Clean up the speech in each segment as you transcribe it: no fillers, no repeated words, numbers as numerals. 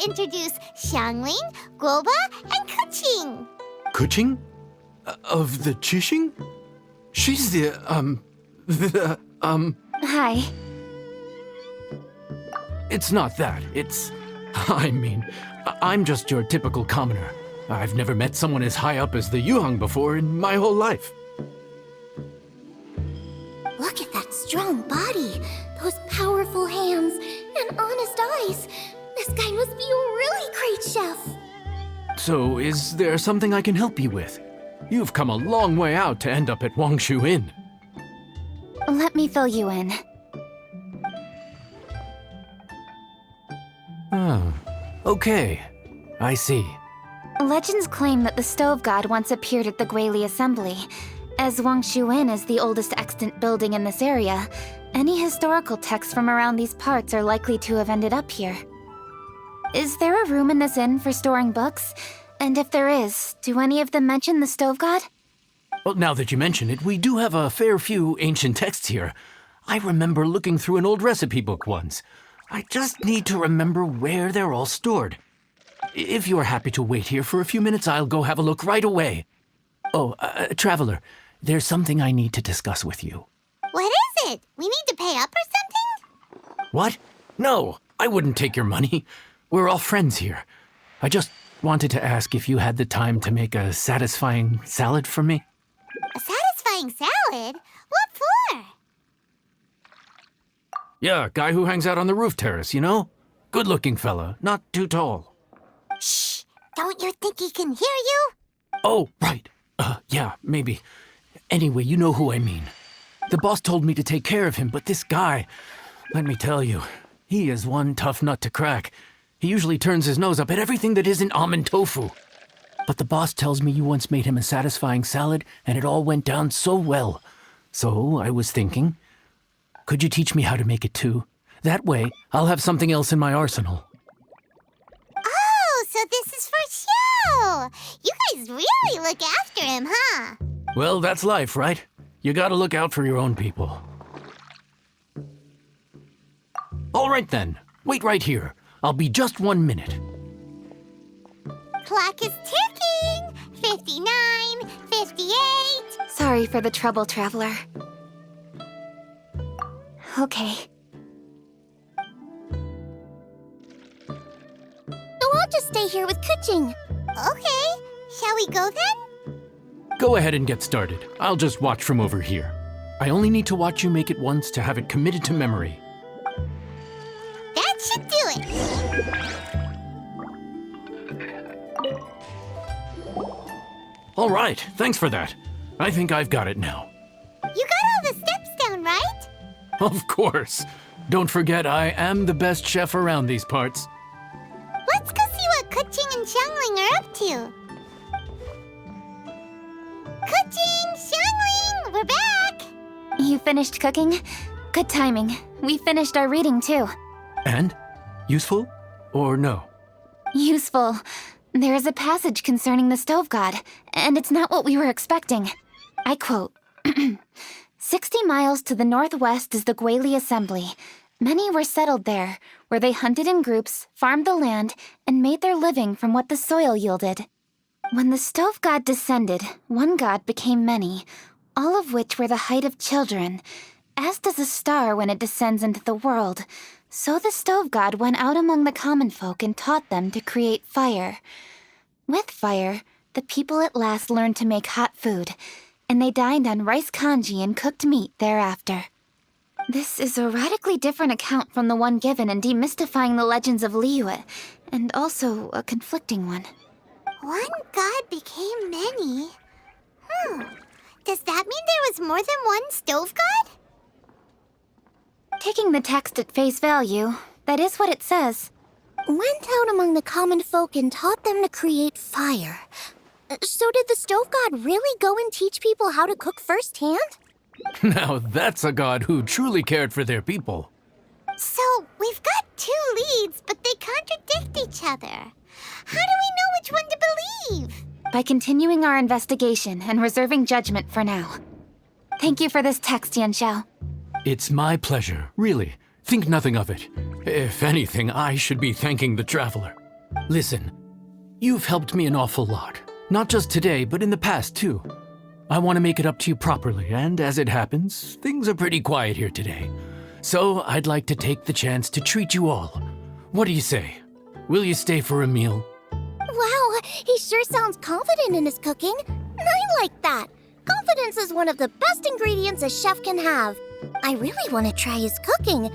introduce Xiangling, Guoba, and Kuqing. Kuqing? Of the Chishing? She's Hi. It's not that. I'm just your typical commoner. I've never met someone as high up as the Yuheng before in my whole life. Look at that strong body, those powerful hands, and honest eyes. This guy must be a really great chef. So, is there something I can help you with? You've come a long way out to end up at Wangshu Inn. Let me fill you in. Oh, okay. I see. Legends claim that the Stove God once appeared at the Guili Assembly. As Wangshu Inn is the oldest extant building in this area, any historical texts from around these parts are likely to have ended up here. Is there a room in this inn for storing books? And if there is, do any of them mention the Stove God? Well, now that you mention it, we do have a fair few ancient texts here. I remember looking through an old recipe book once. I just need to remember where they're all stored. If you are happy to wait here for a few minutes, I'll go have a look right away. Oh, Traveler, there's something I need to discuss with you. What is it? We need to pay up or something? What? No, I wouldn't take your money. We're all friends here. I just wanted to ask if you had the time to make a satisfying salad for me. A satisfying salad? What for? Yeah, guy who hangs out on the roof terrace, you know? Good-looking fella, not too tall. Shh! Don't you think he can hear you? Oh, right. Yeah, maybe. Anyway, you know who I mean. The boss told me to take care of him, but this guy, let me tell you, he is one tough nut to crack. He usually turns his nose up at everything that isn't almond tofu. But the boss tells me you once made him a satisfying salad, and it all went down so well. So I was thinking, could you teach me how to make it too? That way, I'll have something else in my arsenal. Oh, so this is for show! You guys really look after him, huh? Well, that's life, right? You gotta look out for your own people. All right then, wait right here. I'll be just 1 minute. Clock is ticking! 59, 58... Sorry for the trouble, Traveler. Okay. Oh, I'll just stay here with Kuqing. Okay, shall we go then? Go ahead and get started. I'll just watch from over here. I only need to watch you make it once to have it committed to memory. That should do it. All right, thanks for that. I think I've got it now. You got all the steps down, right? Of course. Don't forget, I am the best chef around these parts. Let's go see what Kuqing and Xiangling are up to. Kuqing, Xiangling, we're back! You finished cooking? Good timing. We finished our reading too. And? Useful? Or no? Useful. There is a passage concerning the Stove God, and it's not what we were expecting. I quote, 60 miles to the northwest is the Guili Assembly. Many were settled there, where they hunted in groups, farmed the land, and made their living from what the soil yielded. When the Stove God descended, one god became many, all of which were the height of children. As does a star when it descends into the world, so the Stove God went out among the common folk and taught them to create fire. With fire, the people at last learned to make hot food, and they dined on rice congee and cooked meat thereafter. This is a radically different account from the one given in Demystifying the Legends of Liyue, and also a conflicting one. One god became many. Does that mean there was more than one Stove God? Taking the text at face value, that is what it says. Went out among the common folk and taught them to create fire. So did the Stove God really go and teach people how to cook firsthand? Now that's a god who truly cared for their people. So we've got two leads, but they contradict each other. How do we know which one to believe? By continuing our investigation and reserving judgment for now. Thank you for this text, Yanxiao. It's my pleasure, really. Think nothing of it. If anything, I should be thanking the Traveler. Listen, you've helped me an awful lot. Not just today, but in the past, too. I want to make it up to you properly, and as it happens, things are pretty quiet here today. So I'd like to take the chance to treat you all. What do you say? Will you stay for a meal? Wow, he sure sounds confident in his cooking. I like that. Confidence is one of the best ingredients a chef can have. I really want to try his cooking.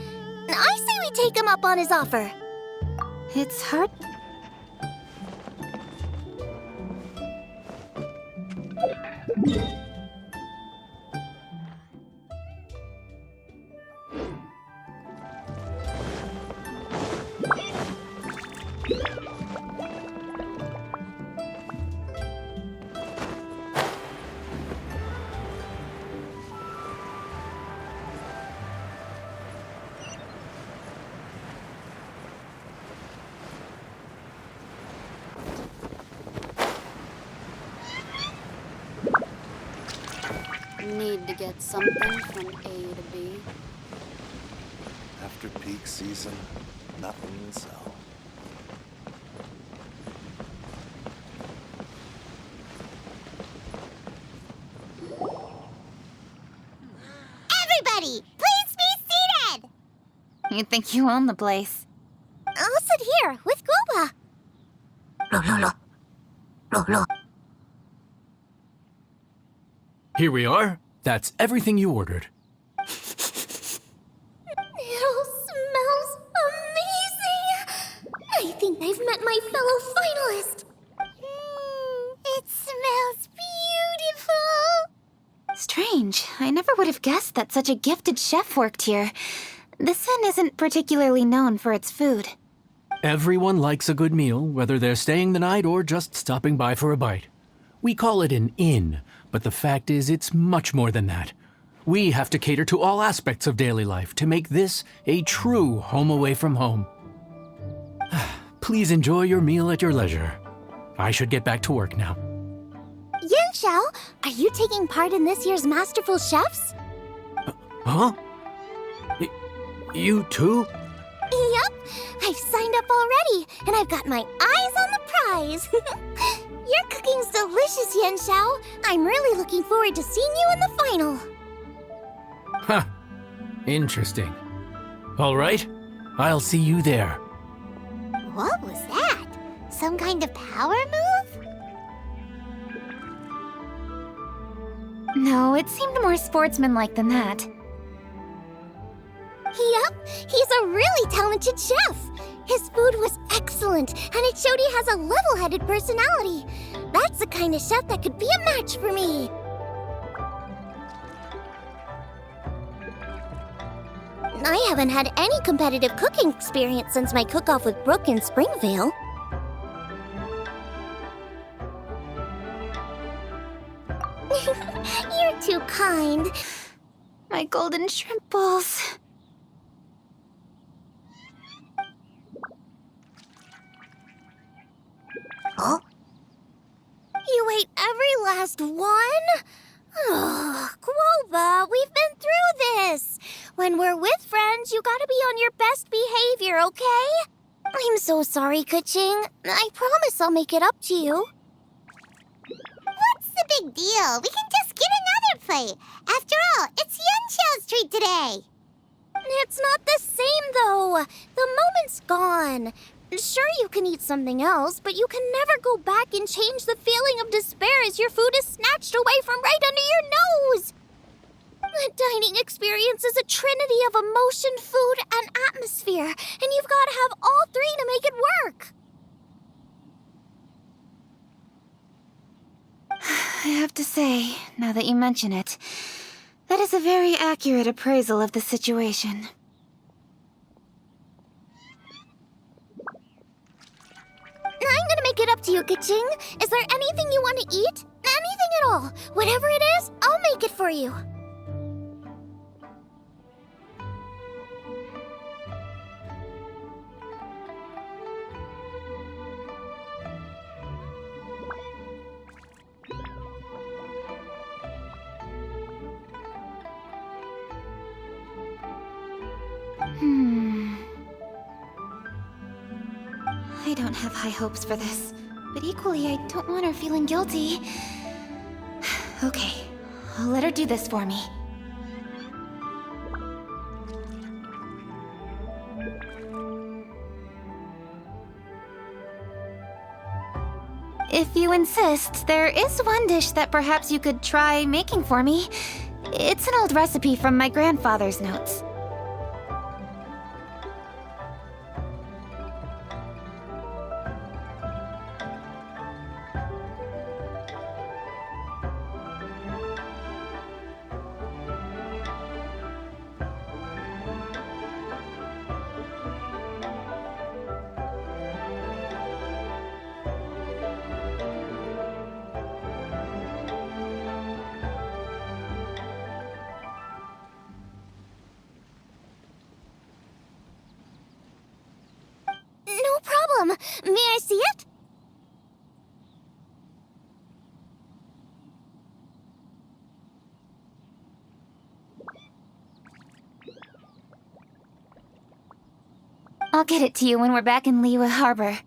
I say we take him up on his offer. It's hard. Need to get something from A to B. After peak season, nothing to sell. Everybody, please be seated! You think you own the place. I'll sit here with Goba. Here we are. That's everything you ordered. It all smells amazing. I think I've met my fellow finalist. It smells beautiful. Strange. I never would have guessed that such a gifted chef worked here. This inn isn't particularly known for its food. Everyone likes a good meal, whether they're staying the night or just stopping by for a bite. We call it an inn, but the fact is it's much more than that. We have to cater to all aspects of daily life to make this a true home away from home. Please enjoy your meal at your leisure. I should get back to work now. Yan Xiao, are you taking part in this year's Masterful Chefs? Huh? You too? Yep, I've signed up already, and I've got my eyes on the prize. Your cooking's delicious, Yan Xiao. I'm really looking forward to seeing you in the final. Huh. Interesting. All right, I'll see you there. What was that? Some kind of power move? No, it seemed more sportsmanlike than that. Yep, he's a really talented chef. His food was excellent, and it showed he has a level-headed personality. That's the kind of chef that could be a match for me. I haven't had any competitive cooking experience since my cook-off with Brooke in Springvale. You're too kind. My golden shrimp balls. Huh? You ate every last one? Ugh, Quoba, we've been through this. When we're with friends, you gotta be on your best behavior, okay? I'm so sorry, Kuching. I promise I'll make it up to you. What's the big deal? We can just get another plate. After all, it's Yan Xiao's treat today. It's not the same, though. The moment's gone. Sure, you can eat something else, but you can never go back and change the feeling of despair as your food is snatched away from right under your nose. The dining experience is a trinity of emotion, food, and atmosphere, and you've got to have all three to make it work. I have to say, now that you mention it, that is a very accurate appraisal of the situation. I'm gonna make it up to you, Kaching. Is there anything you want to eat? Anything at all. Whatever it is, I'll make it for you. I don't have high hopes for this, but equally I don't want her feeling guilty. Okay, I'll let her do this for me. If you insist, there is one dish that perhaps you could try making for me. It's an old recipe from my grandfather's notes. No problem. May I see it? I'll get it to you when we're back in Liyue Harbor.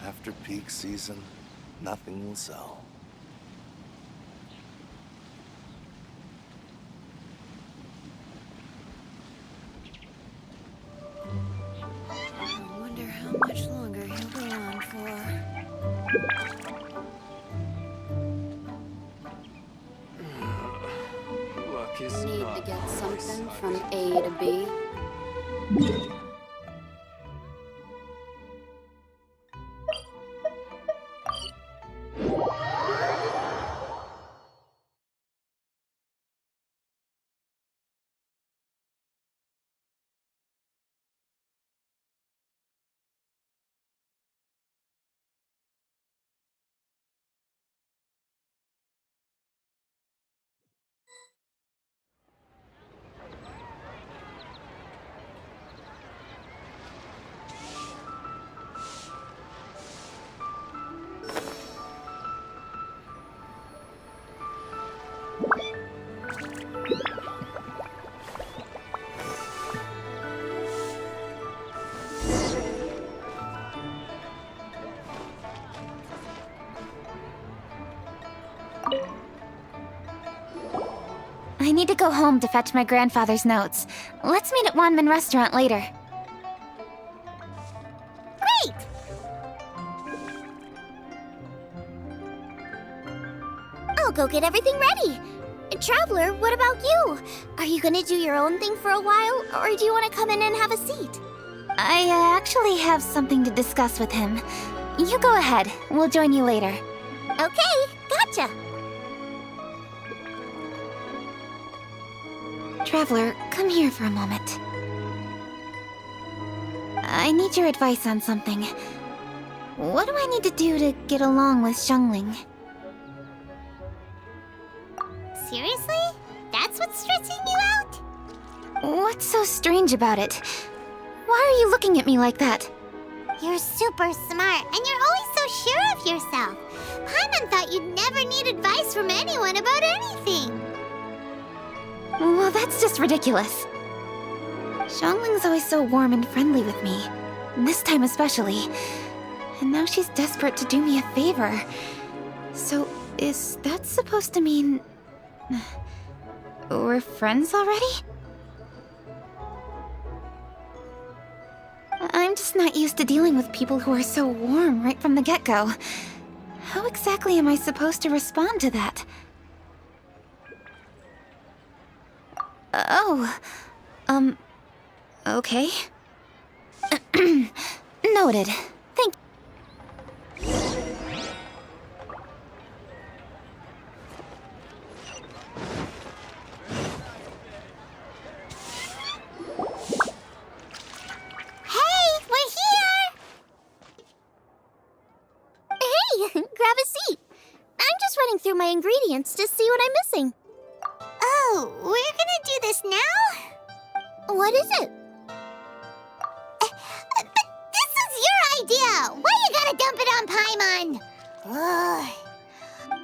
After peak season, nothing will sell. I wonder how much longer he'll go on for. Luck is Need not to get on my something side. from A to B. I need to go home to fetch my grandfather's notes. Let's meet at Wanman Restaurant later. Great! I'll go get everything ready. Traveler, what about you? Are you gonna do your own thing for a while, or do you want to come in and have a seat? I actually have something to discuss with him. You go ahead. We'll join you later. Okay, gotcha. Traveler, come here for a moment. I need your advice on something. What do I need to do to get along with Xiangling? Seriously? That's what's stressing you out? What's so strange about it? Why are you looking at me like that? You're super smart, and you're always so sure of yourself. Paimon thought you'd never need advice from anyone about anything. Well, that's just ridiculous. Xiangling's always so warm and friendly with me. This time especially. And now she's desperate to do me a favor. So, is that supposed to mean... we're friends already? I'm just not used to dealing with people who are so warm right from the get-go. How exactly am I supposed to respond to that? Oh, okay. Noted. Thank Hey, we're here! Hey, grab a seat. I'm just running through my ingredients to see what I'm missing. Oh, we're gonna do this now? What is it? But this is your idea! Why you gotta dump it on Paimon? Ugh.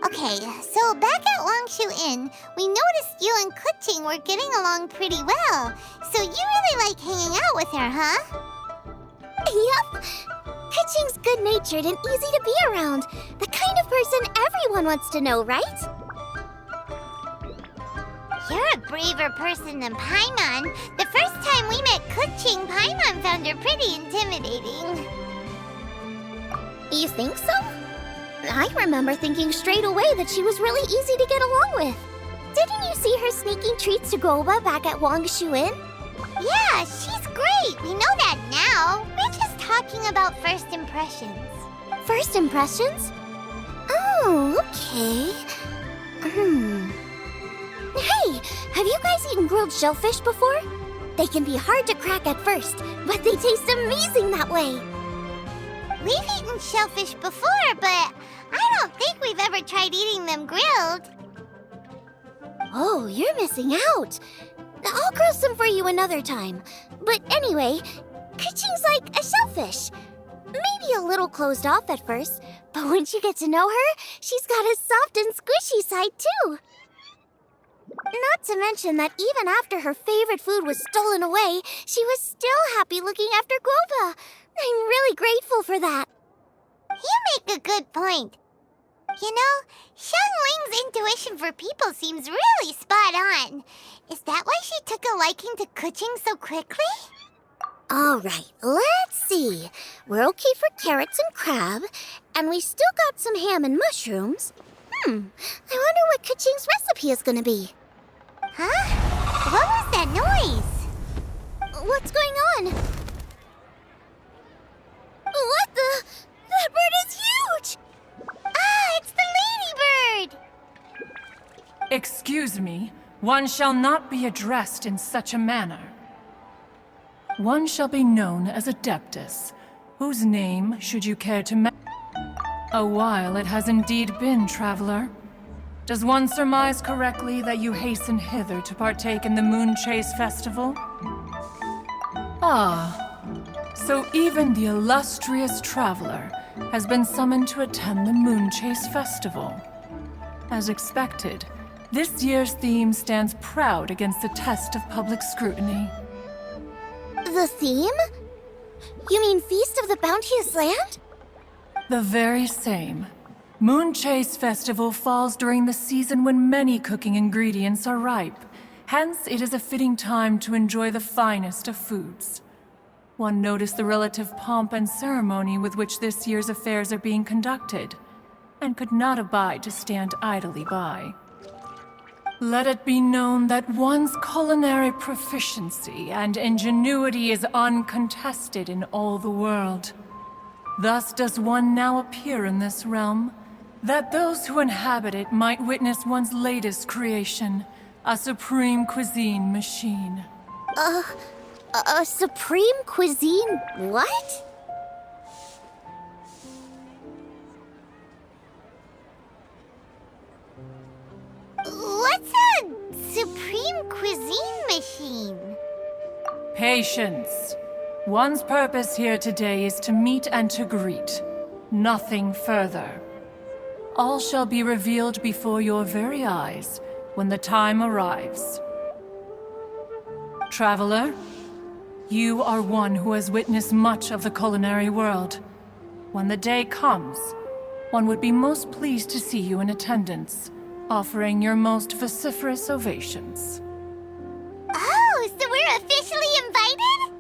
Okay, so back at Longshu Inn, we noticed you and Kuching were getting along pretty well. So you really like hanging out with her, huh? Yep. Kuching's good-natured and easy to be around. The kind of person everyone wants to know, right? You're a braver person than Paimon. The first time we met Kuching, Paimon found her pretty intimidating. You think so? I remember thinking straight away that she was really easy to get along with. Didn't you see her sneaking treats to Goba back at Longshu Inn? Yeah, she's great. We know that now. We're just talking about first impressions. First impressions? Oh, okay. Hey, have you guys eaten grilled shellfish before? They can be hard to crack at first, but they taste amazing that way. We've eaten shellfish before, but I don't think we've ever tried eating them grilled. Oh, you're missing out. I'll grill some for you another time. But anyway, Kuching's like a shellfish. Maybe a little closed off at first, but once you get to know her, she's got a soft and squishy side too. Not to mention that even after her favorite food was stolen away, she was still happy looking after Guoba. I'm really grateful for that. You make a good point. You know, Xiangling's intuition for people seems really spot on. Is that why she took a liking to Kuching so quickly? All right, let's see. We're okay for carrots and crab, and we still got some ham and mushrooms. I wonder what Kuching's recipe is gonna be. Huh? What was that noise? What's going on? What the? That bird is huge! Ah, it's the ladybird! Excuse me, one shall not be addressed in such a manner. One shall be known as Adeptus, whose name, should you care to A while it has indeed been, traveler. Does one surmise correctly that you hasten hither to partake in the Moon Chase Festival? Ah, so even the illustrious traveler has been summoned to attend the Moon Chase Festival. As expected, this year's theme stands proud against the test of public scrutiny. The theme? You mean Feast of the Bounteous Land? The very same. Moon Chase Festival falls during the season when many cooking ingredients are ripe. Hence, it is a fitting time to enjoy the finest of foods. One noticed the relative pomp and ceremony with which this year's affairs are being conducted, and could not abide to stand idly by. Let it be known that one's culinary proficiency and ingenuity is uncontested in all the world. Thus does one now appear in this realm, that those who inhabit it might witness one's latest creation, a supreme cuisine machine. A supreme cuisine what? What's a supreme cuisine machine? Patience. One's purpose here today is to meet and to greet. Nothing further. All shall be revealed before your very eyes when the time arrives. Traveler, you are one who has witnessed much of the culinary world. When the day comes, one would be most pleased to see you in attendance, offering your most vociferous ovations. Oh, so we're officially invited?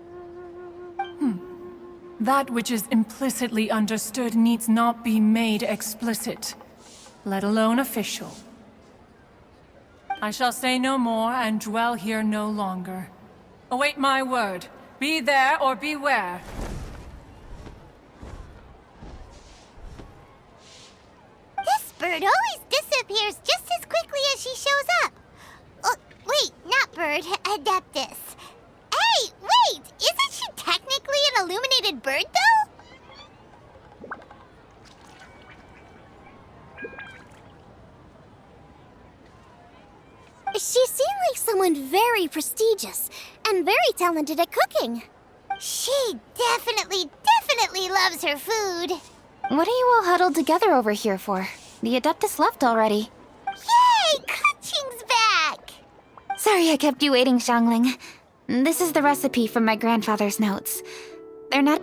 That which is implicitly understood needs not be made explicit, let alone official. I shall say no more and dwell here no longer. Await my word. Be there or beware. This bird always disappears just as quickly as she shows up. Wait, not bird, Adeptus. Hey, wait! Isn't she technically an illuminated bird, though? She seemed like someone very prestigious and very talented at cooking. She definitely loves her food. What are you all huddled together over here for? The Adeptus left already. Yay! Kuching's back! Sorry I kept you waiting, Xiangling. This is the recipe from my grandfather's notes. They're not...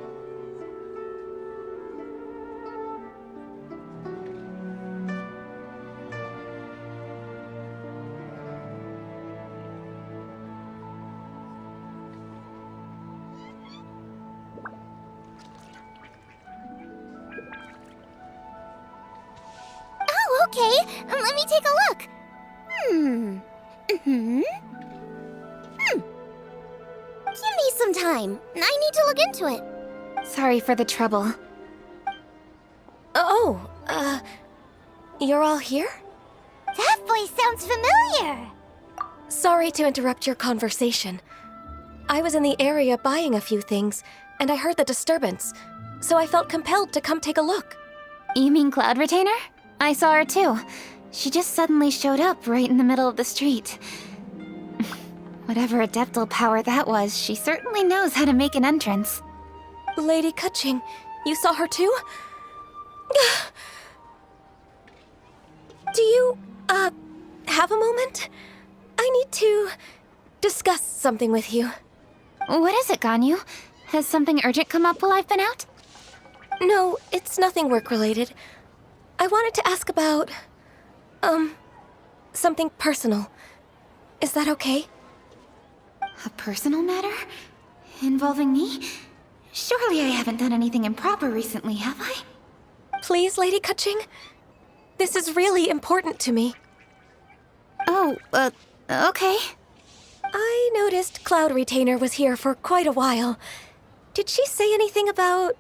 Oh, okay. Let me take a look. Give me some time. I need to look into it. Sorry for the trouble. You're all here? That voice sounds familiar. Sorry to interrupt your conversation. I was in the area buying a few things, and I heard the disturbance, so I felt compelled to come take a look. You mean Cloud Retainer? I saw her too. She just suddenly showed up right in the middle of the street. Whatever adeptal power that was, she certainly knows how to make an entrance. Lady Kuching, you saw her too? Do you, have a moment? I need to discuss something with you. What is it, Ganyu? Has something urgent come up while I've been out? No, it's nothing work-related. I wanted to ask about, something personal. Is that okay? A personal matter? Involving me? Surely I haven't done anything improper recently, have I? Please, Lady Kuching? This is really important to me. Oh, okay. I noticed Cloud Retainer was here for quite a while. Did she say anything about...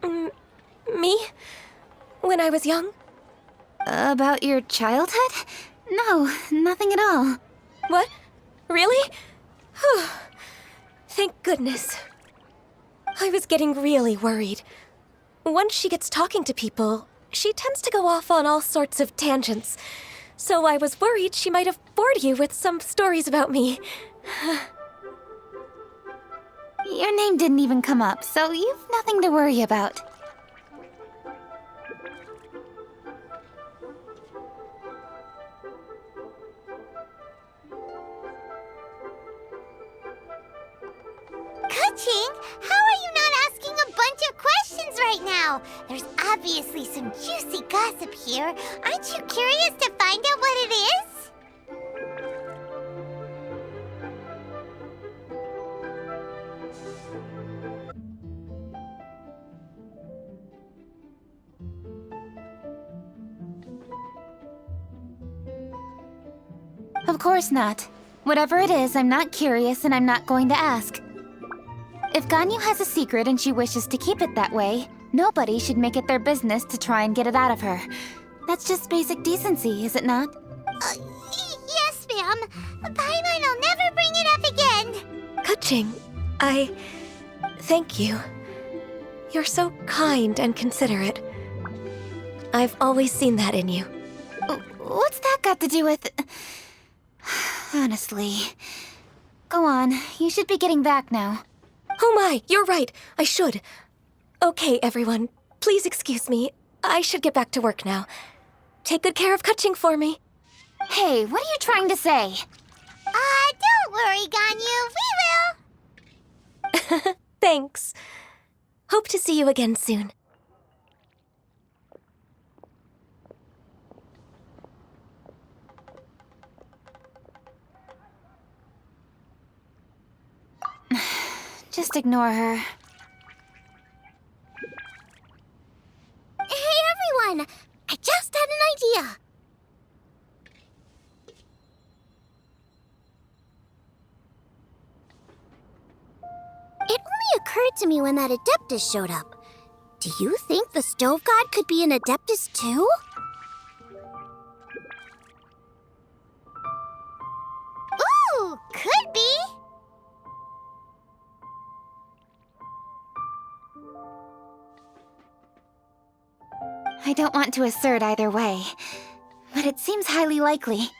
me? When I was young? About your childhood? No, nothing at all. What? Really? Whew. Thank goodness. I was getting really worried. Once she gets talking to people, she tends to go off on all sorts of tangents. So I was worried she might have bored you with some stories about me. Your name didn't even come up, so you've nothing to worry about. Kuching, how are you not asking a bunch of questions right now? There's obviously some juicy gossip here. Aren't you curious to find out what it is? Of course not. Whatever it is, I'm not curious and I'm not going to ask. If Ganyu has a secret and she wishes to keep it that way, nobody should make it their business to try and get it out of her. That's just basic decency, is it not? Yes, ma'am. Paimon will never bring it up again. Kuching, thank you. You're so kind and considerate. I've always seen that in you. What's that got to do with... Honestly. Go on, you should be getting back now. Oh my, you're right. I should. Okay, everyone. Please excuse me. I should get back to work now. Take good care of Kuching for me. Hey, what are you trying to say? Don't worry, Ganyu. We will. Thanks. Hope to see you again soon. Just ignore her. Hey, everyone. I just had an idea. It only occurred to me when that Adeptus showed up. Do you think the Stove God could be an Adeptus too? Ooh, could be. I don't want to assert either way, but it seems highly likely.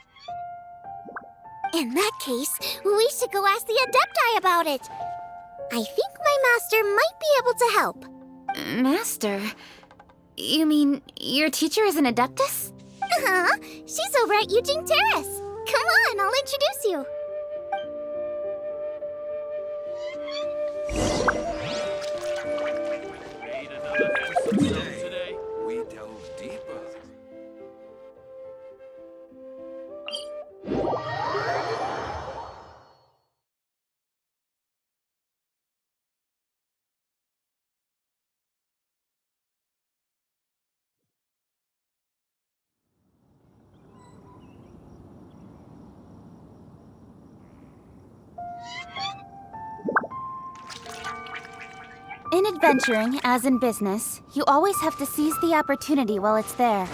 In that case, we should go ask the Adepti about it. I think my master might be able to help. Master? You mean your teacher is an Adeptus? Uh-huh. She's over at Eugene Terrace. Come on, I'll introduce you. Today, we delve deeper. In adventuring, as in business, you always have to seize the opportunity while it's there.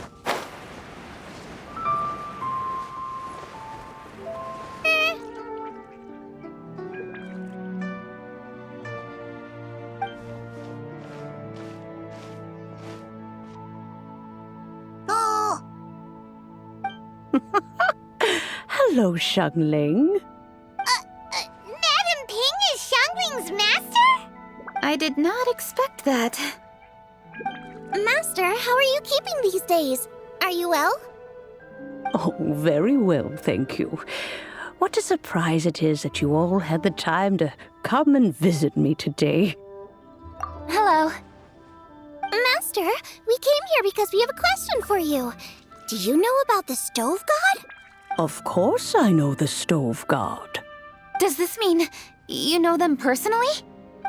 Oh, Hello, Xiangling. Madam Ping is Xiangling's master? I did not expect that. Master, how are you keeping these days? Are you well? Oh, very well, thank you. What a surprise it is that you all had the time to come and visit me today. Hello. Master, we came here because we have a question for you. Do you know about the Stove God? Of course I know the Stove God. Does this mean you know them personally?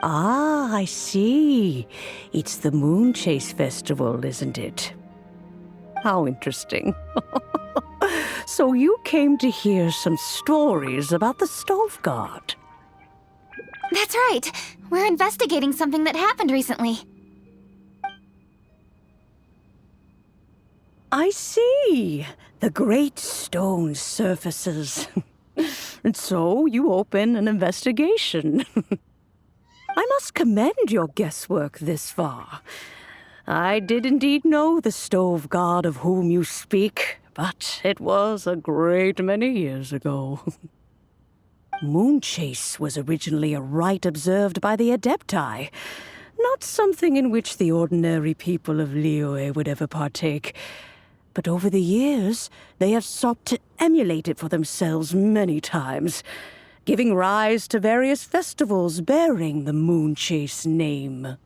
Ah, I see. It's the Moon Chase Festival, isn't it? How interesting. So you came to hear some stories about the Stove God. That's right. We're investigating something that happened recently. I see. The great stone surfaces. And so you open an investigation. I must commend your guesswork this far. I did indeed know the Stove God of whom you speak, but it was a great many years ago. Moon Chase was originally a rite observed by the Adepti, not something in which the ordinary people of Liyue would ever partake. But over the years, they have sought to emulate it for themselves many times, giving rise to various festivals bearing the Moon Chase name.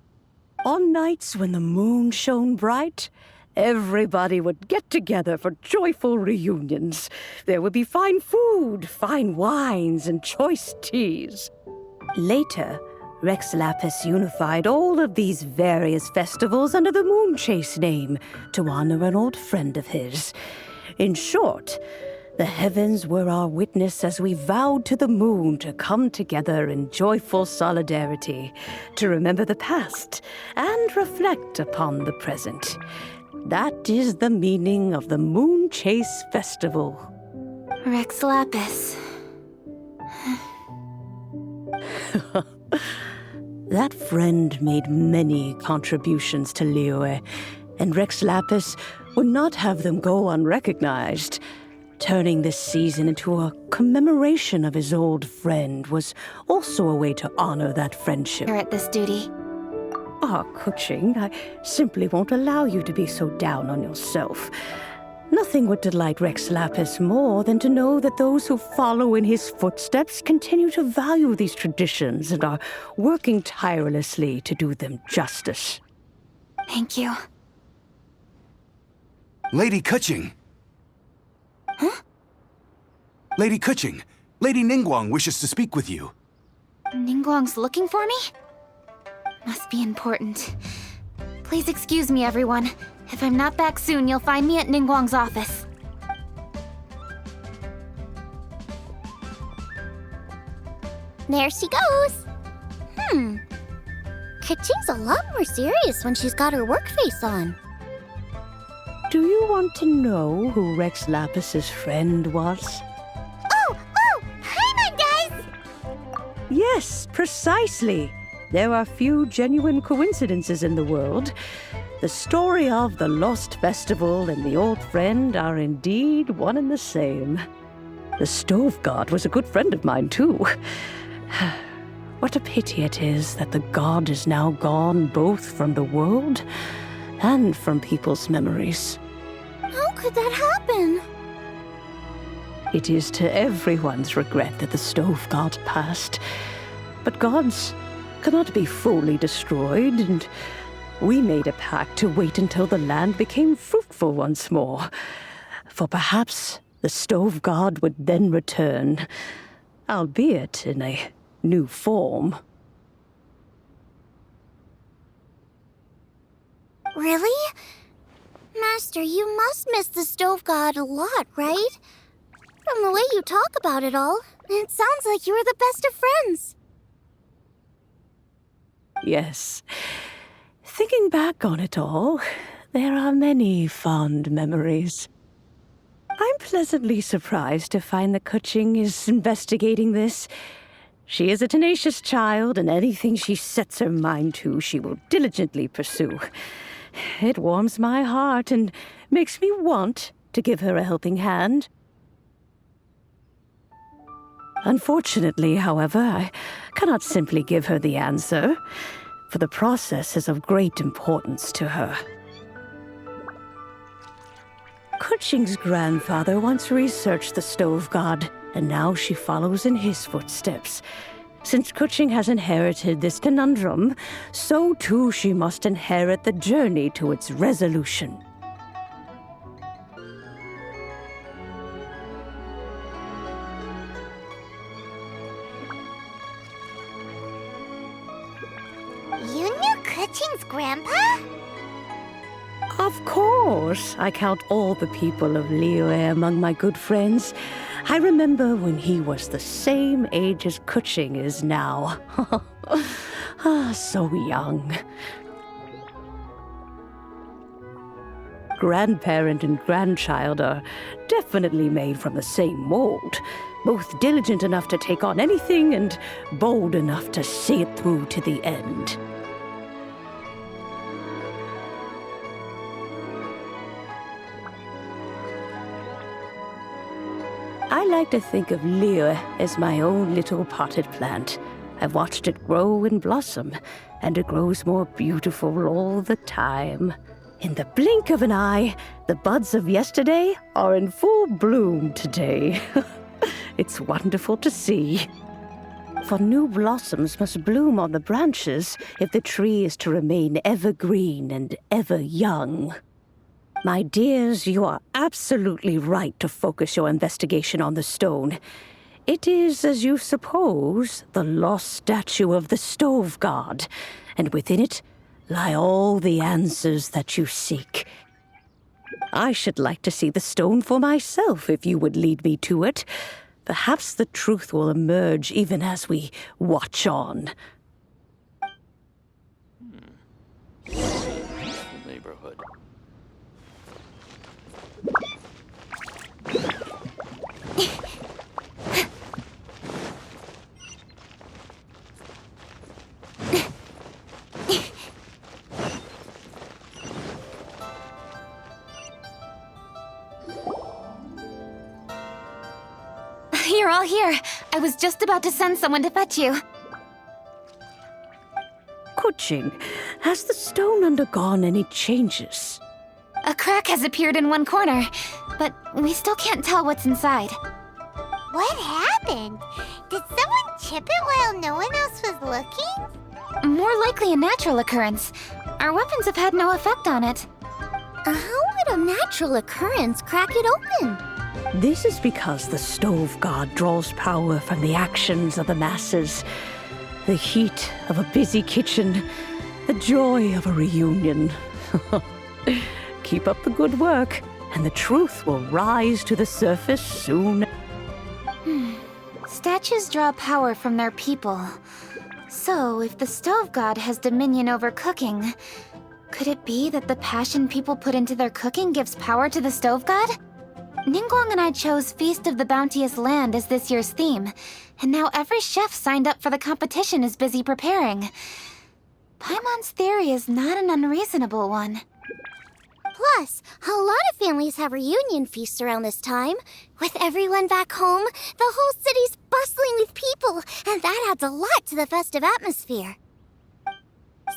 On nights when the moon shone bright, everybody would get together for joyful reunions. There would be fine food, fine wines, and choice teas. Later, Rex Lapis unified all of these various festivals under the Moon Chase name to honor an old friend of his. In short, the heavens were our witness as we vowed to the moon to come together in joyful solidarity, to remember the past and reflect upon the present. That is the meaning of the Moon Chase Festival. Rex Lapis. That friend made many contributions to Liyue, and Rex Lapis would not have them go unrecognized. Turning this season into a commemoration of his old friend was also a way to honor that friendship. You're at this duty. Ah, Kuching, I simply won't allow you to be so down on yourself. Nothing would delight Rex Lapis more than to know that those who follow in his footsteps continue to value these traditions and are working tirelessly to do them justice. Thank you. Lady Kuching! Huh? Lady Kuching! Lady Ningguang wishes to speak with you. Ningguang's looking for me? Must be important. Please excuse me, everyone. If I'm not back soon, you'll find me at Ningguang's office. There she goes. Kaching's a lot more serious when she's got her work face on. Do you want to know who Rex Lapis's friend was? Oh! Hi, my guys! Yes, precisely. There are few genuine coincidences in the world. The story of the Lost Festival and the old friend are indeed one and the same. The stove god was a good friend of mine, too. What a pity it is that the god is now gone both from the world and from people's memories. How could that happen? It is to everyone's regret that the stove god passed. But gods cannot be fully destroyed, and we made a pact to wait until the land became fruitful once more. For perhaps the stove god would then return, albeit in a new form. Really? Master, you must miss the stove god a lot, right? From the way you talk about it all, it sounds like you were the best of friends. Yes. Thinking back on it all, there are many fond memories. I'm pleasantly surprised to find that Kuching is investigating this. She is a tenacious child, and anything she sets her mind to, she will diligently pursue. It warms my heart and makes me want to give her a helping hand. Unfortunately, however, I cannot simply give her the answer, for the process is of great importance to her. Kuching's grandfather once researched the stove god, and now she follows in his footsteps. Since Kuching has inherited this conundrum, so too she must inherit the journey to its resolution. You knew Kuching's grandpa? Of course, I count all the people of Liyue among my good friends. I remember when he was the same age as Kuching is now. So young. Grandparent and grandchild are definitely made from the same mold. Both diligent enough to take on anything and bold enough to see it through to the end. I like to think of Liyue as my own little potted plant. I've watched it grow and blossom, and it grows more beautiful all the time. In the blink of an eye, the buds of yesterday are in full bloom today. It's wonderful to see. For new blossoms must bloom on the branches if the tree is to remain evergreen and ever young. My dears, you are absolutely right to focus your investigation on the stone. It is, as you suppose, the lost statue of the stove god, and within it lie all the answers that you seek. I should like to see the stone for myself if you would lead me to it. Perhaps the truth will emerge even as we watch on. Neighborhood. You're all here. I was just about to send someone to fetch you. Kuching, has the stone undergone any changes? A crack has appeared in one corner, but we still can't tell what's inside. What happened? Did someone chip it while no one else was looking? More likely a natural occurrence. Our weapons have had no effect on it. How would a natural occurrence crack it open? This is because the stove god draws power from the actions of the masses. The heat of a busy kitchen, the joy of a reunion. Keep up the good work, and the truth will rise to the surface soon. Statues draw power from their people. So, if the stove god has dominion over cooking, could it be that the passion people put into their cooking gives power to the stove god? Ningguang and I chose Feast of the Bounteous Land as this year's theme, and now every chef signed up for the competition is busy preparing. Paimon's theory is not an unreasonable one. Plus, a lot of families have reunion feasts around this time. With everyone back home, the whole city's bustling with people, and that adds a lot to the festive atmosphere.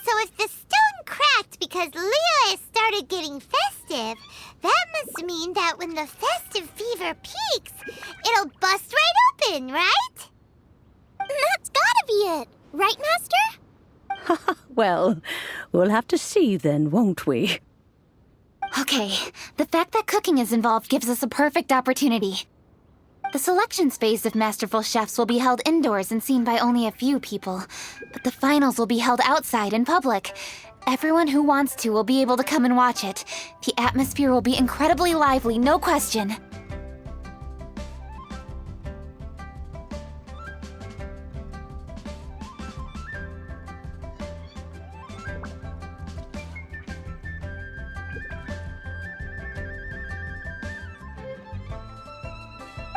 So if the stone cracked because Leo started getting festive, that must mean that when the festive fever peaks, it'll bust right open, right? That's gotta be it, right, Master? Well, we'll have to see then, won't we? Okay, the fact that cooking is involved gives us a perfect opportunity. The selections phase of Masterful Chefs will be held indoors and seen by only a few people, but the finals will be held outside in public. Everyone who wants to will be able to come and watch it. The atmosphere will be incredibly lively, no question.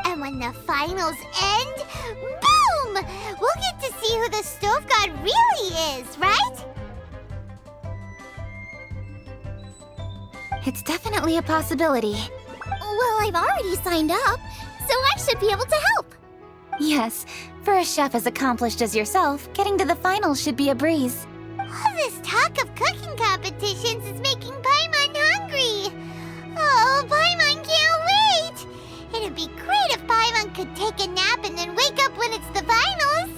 And when the finals end, boom! We'll get to see who the stove god really is, right? It's definitely a possibility. Well, I've already signed up, so I should be able to help. Yes, for a chef as accomplished as yourself, getting to the finals should be a breeze. All this talk of cooking competitions is making Paimon hungry. Oh, Paimon can't wait! It'd be great if Paimon could take a nap and then wake up when it's the finals.